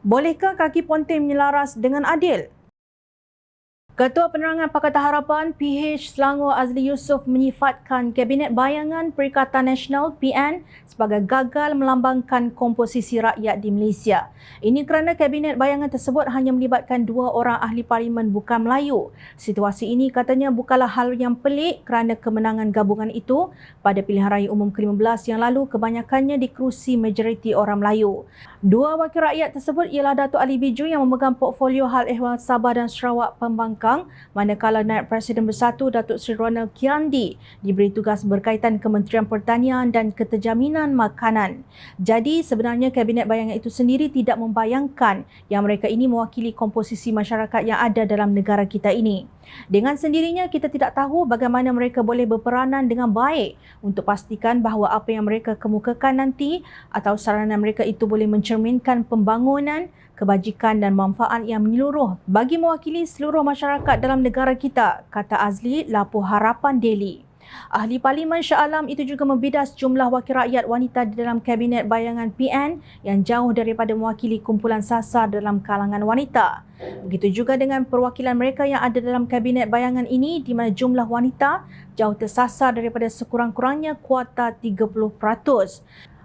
Bolehkah kaki ponteng menyelaras dengan adil? Ketua Penerangan Pakatan Harapan PH Selangor Azli Yusof menyifatkan Kabinet Bayangan Perikatan Nasional PN sebagai gagal melambangkan komposisi rakyat di Malaysia. Ini kerana Kabinet Bayangan tersebut hanya melibatkan 2 orang ahli parlimen bukan Melayu. Situasi ini katanya bukanlah hal yang pelik kerana kemenangan gabungan itu pada pilihan raya umum ke-15 yang lalu kebanyakannya dikerusi majoriti orang Melayu. 2 wakil rakyat tersebut ialah Datuk Ali Biju yang memegang portfolio Hal Ehwal Sabah dan Sarawak Pembangkang, manakala Naib Presiden Bersatu Datuk Seri Ronald Kiandi diberi tugas berkaitan Kementerian Pertanian dan Keterjaminan Makanan. Jadi sebenarnya Kabinet Bayangan itu sendiri tidak membayangkan yang mereka ini mewakili komposisi masyarakat yang ada dalam negara kita ini. Dengan sendirinya kita tidak tahu bagaimana mereka boleh berperanan dengan baik untuk pastikan bahawa apa yang mereka kemukakan nanti atau saranan mereka itu boleh mencerminkan pembangunan, kebajikan dan manfaat yang menyeluruh bagi mewakili seluruh masyarakat dalam negara kita, kata Azli lapoh Harapan Daily. Ahli Parlimen Shah Alam itu juga membidas jumlah wakil rakyat wanita di dalam Kabinet Bayangan PN yang jauh daripada mewakili kumpulan sasar dalam kalangan wanita. Begitu juga dengan perwakilan mereka yang ada dalam Kabinet Bayangan ini di mana jumlah wanita jauh tersasar daripada sekurang-kurangnya kuota 30%.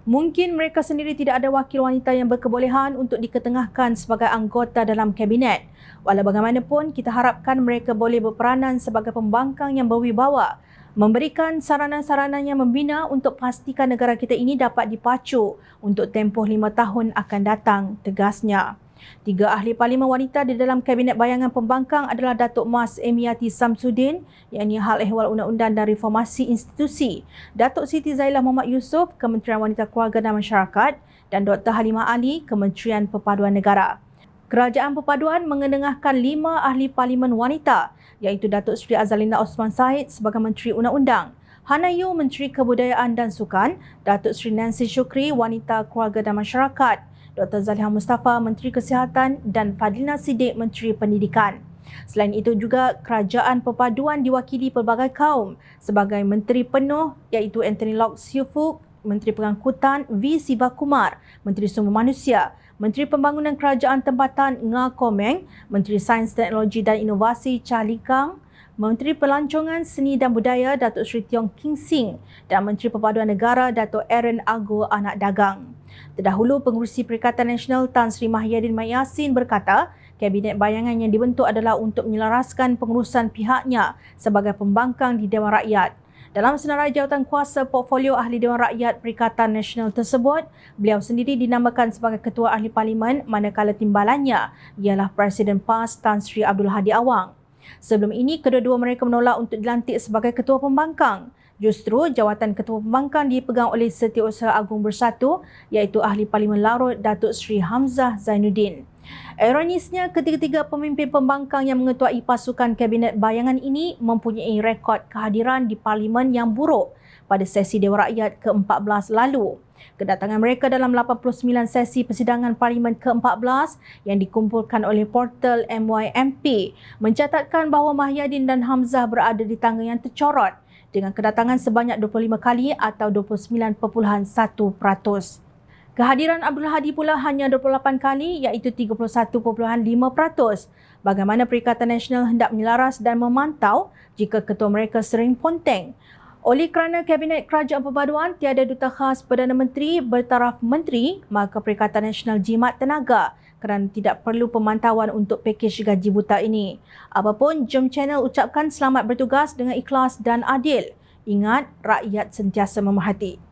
Mungkin mereka sendiri tidak ada wakil wanita yang berkebolehan untuk diketengahkan sebagai anggota dalam Kabinet. Walau bagaimanapun, kita harapkan mereka boleh berperanan sebagai pembangkang yang berwibawa, memberikan saranan-saranan yang membina untuk pastikan negara kita ini dapat dipacu untuk tempoh 5 tahun akan datang, tegasnya. 3 ahli parlimen wanita di dalam Kabinet Bayangan Pembangkang adalah Datuk Mas Emiati Samsudin, yakni Hal Ehwal Undang-Undang dan Reformasi Institusi, Datuk Siti Zailah Muhammad Yusof, Kementerian Wanita Keluarga dan Masyarakat, dan Dr. Halimah Ali, Kementerian Perpaduan Negara. Kerajaan Perpaduan mengenengahkan 5 ahli parlimen wanita, iaitu Datuk Seri Azalina Osman Said sebagai Menteri Undang-Undang, Hana Yu, Menteri Kebudayaan dan Sukan, Datuk Seri Nancy Shukri, Wanita Keluarga dan Masyarakat, Dr. Zaliha Mustafa, Menteri Kesihatan dan Fadlina Siddiq, Menteri Pendidikan. Selain itu juga Kerajaan Perpaduan diwakili pelbagai kaum sebagai Menteri Penuh iaitu Anthony Lok Siufuk, Menteri Pengangkutan V. Sivakumar, Menteri Sumber Manusia, Menteri Pembangunan Kerajaan Tempatan Nga Komeng, Menteri Sains Teknologi dan Inovasi Chah Lee Kang, Menteri Pelancongan Seni dan Budaya Datuk Seri Tiong King Sing dan Menteri Perpaduan Negara Datuk Aaron Agor Anak Dagang. Terdahulu, Pengerusi Perikatan Nasional Tan Sri Mahyadin Mat Yassin berkata, Kabinet Bayangan yang dibentuk adalah untuk menyelaraskan pengurusan pihaknya sebagai pembangkang di Dewan Rakyat. Dalam senarai jawatan kuasa portfolio Ahli Dewan Rakyat Perikatan Nasional tersebut, beliau sendiri dinamakan sebagai Ketua Ahli Parlimen manakala timbalannya ialah Presiden PAS Tan Sri Abdul Hadi Awang. Sebelum ini, kedua-dua mereka menolak untuk dilantik sebagai Ketua Pembangkang. Justru jawatan Ketua Pembangkang dipegang oleh Setiausaha Agung Bersatu iaitu Ahli Parlimen Larut Datuk Seri Hamzah Zainuddin. Ironisnya, ketiga-tiga pemimpin pembangkang yang mengetuai pasukan Kabinet Bayangan ini mempunyai rekod kehadiran di Parlimen yang buruk pada sesi Dewan Rakyat ke-14 lalu. Kedatangan mereka dalam 89 sesi persidangan Parlimen ke-14 yang dikumpulkan oleh portal MYMP mencatatkan bahawa Mahyadin dan Hamzah berada di tangga yang tercorot dengan kedatangan sebanyak 25 kali atau 29.1%. Kehadiran Abdul Hadi pula hanya 28 kali iaitu 31.5%. Bagaimana Perikatan Nasional hendak menyelaras dan memantau jika ketua mereka sering ponteng? Oleh kerana Kabinet Kerajaan Perpaduan tiada duta khas Perdana Menteri bertaraf menteri, maka Perikatan Nasional jimat tenaga kerana tidak perlu pemantauan untuk pakej gaji buta ini. Apapun, Jom Channel ucapkan selamat bertugas dengan ikhlas dan adil. Ingat, rakyat sentiasa memerhati.